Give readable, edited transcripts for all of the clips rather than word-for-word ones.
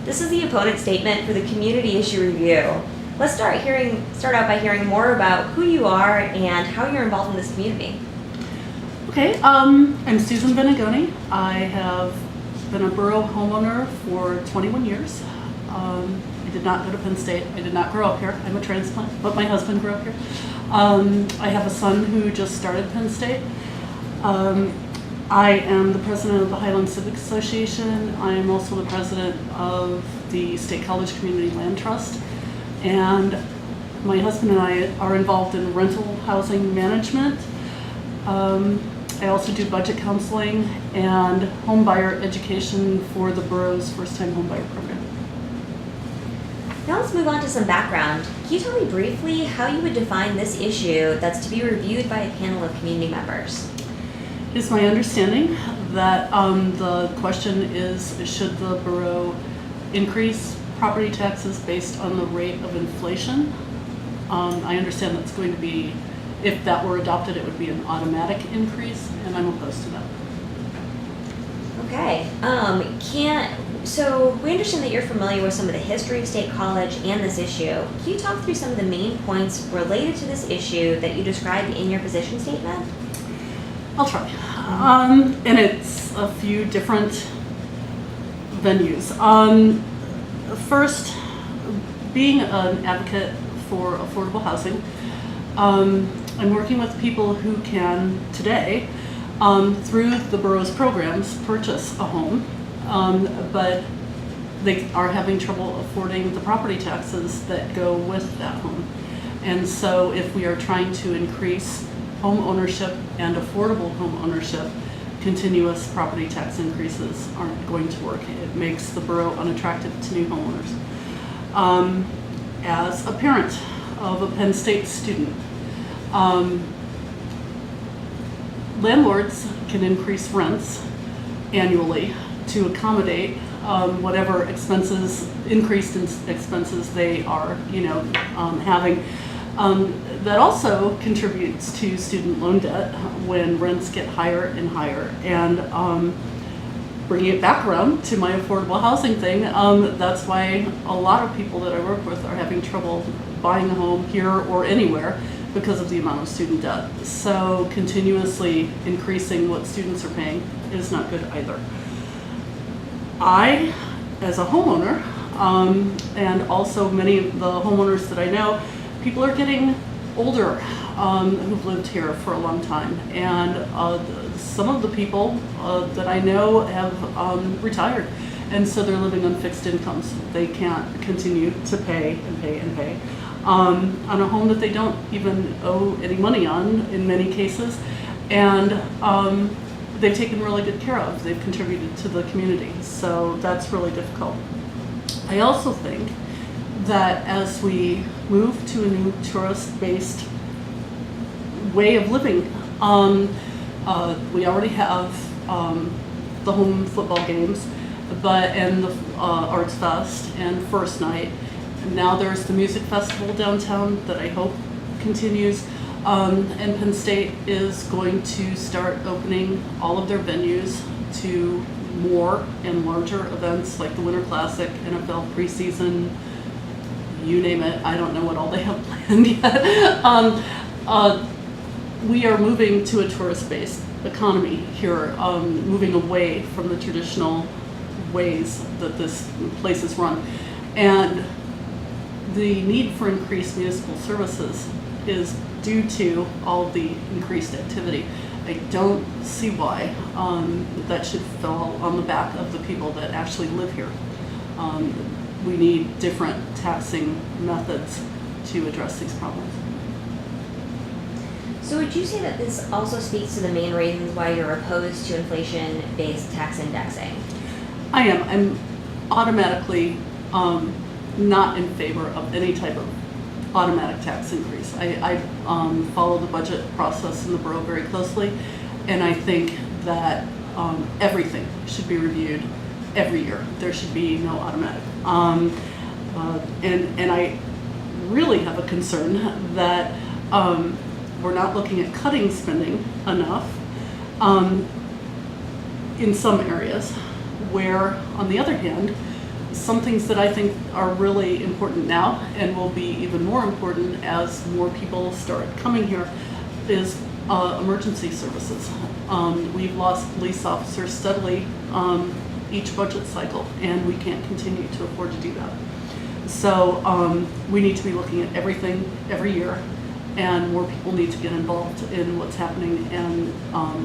This is the opponent statement for the Community Issue Review. Let's start out by hearing more about who you are and how you're involved in this community. Okay, I'm Susan Benegoni. I have been a borough homeowner for 21 years. I did not go to Penn State. I did not grow up here. I'm a transplant, but my husband grew up here. I have a son who just started Penn State. I am the president of the Highland Civic Association. I am also the president of the State College Community Land Trust. And my husband and I are involved in rental housing management. I also do budget counseling and home buyer education for the borough's first-time home buyer program. Now let's move on to some background. Can you tell me briefly how you would define this issue that's to be reviewed by a panel of community members? It is my understanding that the question is, should the borough increase property taxes based on the rate of inflation? I understand that's going to be, if that were adopted, it would be an automatic increase, and I'm opposed to that. Okay. So we understand that you're familiar with some of the history of State College and this issue. Can you talk through some of the main points related to this issue that you described in your position statement? I'll try. And it's a few different venues. First, being an advocate for affordable housing, I'm working with people who can today, through the borough's programs, purchase a home, but they are having trouble affording the property taxes that go with that home. And so if we are trying to increase home ownership and affordable home ownership, continuous property tax increases aren't going to work. It makes the borough unattractive to new homeowners. As a parent of a Penn State student, landlords can increase rents annually to accommodate whatever increased expenses they are, having. That also contributes to student loan debt when rents get higher and higher. And bringing it back around to my affordable housing thing, that's why a lot of people that I work with are having trouble buying a home here or anywhere because of the amount of student debt. So continuously increasing what students are paying is not good either. I, as a homeowner, and also many of the homeowners that I know, people are getting older who've lived here for a long time, and some of the people that I know have retired, and so they're living on fixed incomes. They can't continue to pay and pay and pay on a home that they don't even owe any money on in many cases, and they've taken really good care of. They've contributed to the community, so that's really difficult. I also think that as we move to a new tourist-based way of living, we already have the home football games, and the Arts Fest and First Night. And now there's the music festival downtown that I hope continues. And Penn State is going to start opening all of their venues to more and larger events like the Winter Classic, NFL preseason, you name it. I don't know what all they have planned yet. We are moving to a tourist-based economy here, moving away from the traditional ways that this place is run. And the need for increased municipal services is due to all of the increased activity. I don't see why that should fall on the back of the people that actually live here. We need different taxing methods to address these problems. So would you say that this also speaks to the main reasons why you're opposed to inflation-based tax indexing? I am. I'm automatically not in favor of any type of automatic tax increase. I follow the budget process in the borough very closely, and I think that everything should be reviewed every year. There should be no automatic. And I really have a concern that we're not looking at cutting spending enough in some areas, where on the other hand, some things that I think are really important now and will be even more important as more people start coming here is emergency services. We've lost police officers steadily each budget cycle, and we can't continue to afford to do that. So we need to be looking at everything every year, and more people need to get involved in what's happening and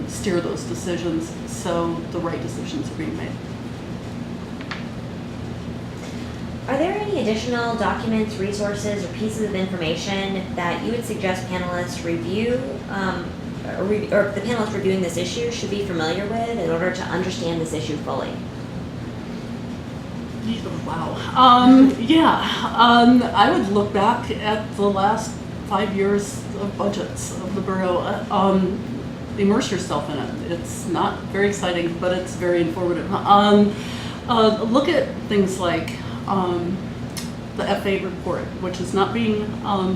steer those decisions so the right decisions are being made. Are there any additional documents, resources, or pieces of information that you would suggest panelists review, or the panelists reviewing this issue should be familiar with in order to understand this issue fully? Wow. I would look back at the last 5 years of budgets of the borough. Immerse yourself in it. It's not very exciting, but it's very informative. Look at things like the FA report, which is not being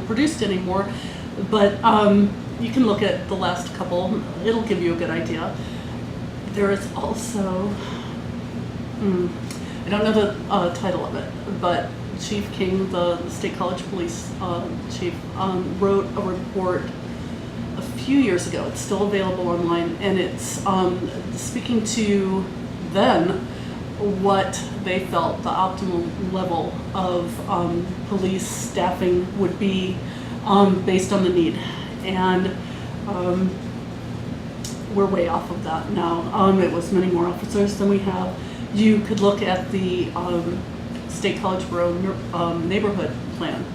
produced anymore, but you can look at the last couple. It'll give you a good idea. There is also, I don't know the title of it, but Chief King, the State College Police chief, wrote a report a few years ago. It's still available online, and it's speaking to then what they felt the optimal level of police staffing would be based on the need. And we're way off of that now. It was many more officers than we have. You could look at the State College Borough neighborhood plan.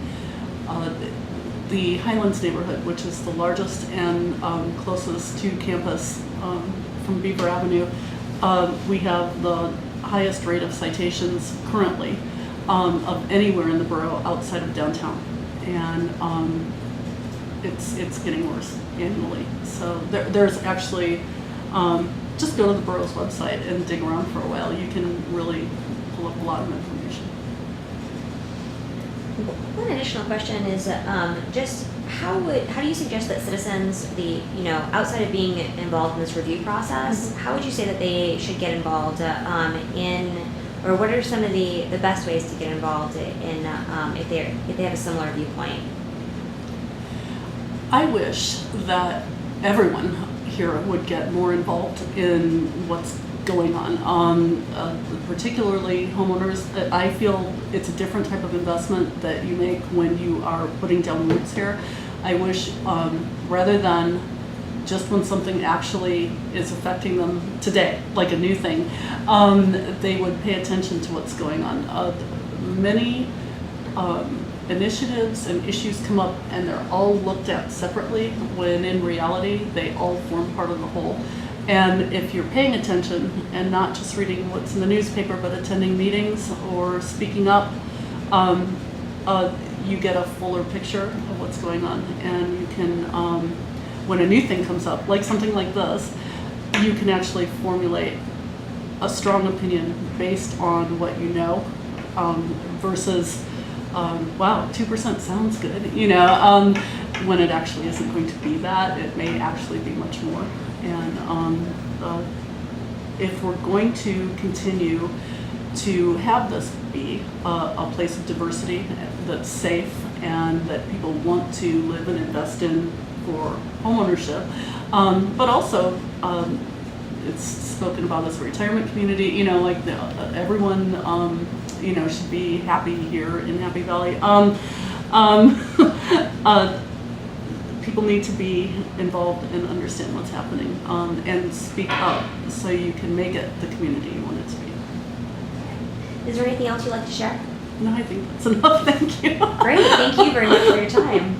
The Highlands neighborhood, which is the largest and closest to campus from Beaver Avenue, we have the highest rate of citations currently of anywhere in the borough outside of downtown, and it's getting worse annually. So there's actually just go to the borough's website and dig around for a while. You can really pull up a lot of information. One additional question is just how do you suggest that citizens, outside of being involved in this review process, how would you say that they should get involved or what are some of the best ways to get involved in if they have a similar viewpoint? I wish that everyone here would get more involved in what's going on, particularly homeowners. I feel it's a different type of investment that you make when you are putting down roots here. I wish rather than just when something actually is affecting them today, like a new thing, they would pay attention to what's going on. Many initiatives and issues come up and they're all looked at separately when in reality they all form part of the whole. And if you're paying attention and not just reading what's in the newspaper but attending meetings or speaking up, you get a fuller picture of what's going on, and you can, when a new thing comes up, like something like this, you can actually formulate a strong opinion based on what you know, versus wow, 2% sounds good, when it actually isn't going to be that. It may actually be much more. And if we're going to continue to have this be a place of diversity that's safe and that people want to live and invest in for homeownership, but also it's spoken about as a retirement community, everyone should be happy here in Happy Valley. People need to be involved and understand what's happening, and speak up so you can make it the community you want it to be. Is there anything else you'd like to share? No, I think that's enough. Thank you. Great. Thank you very much for your time.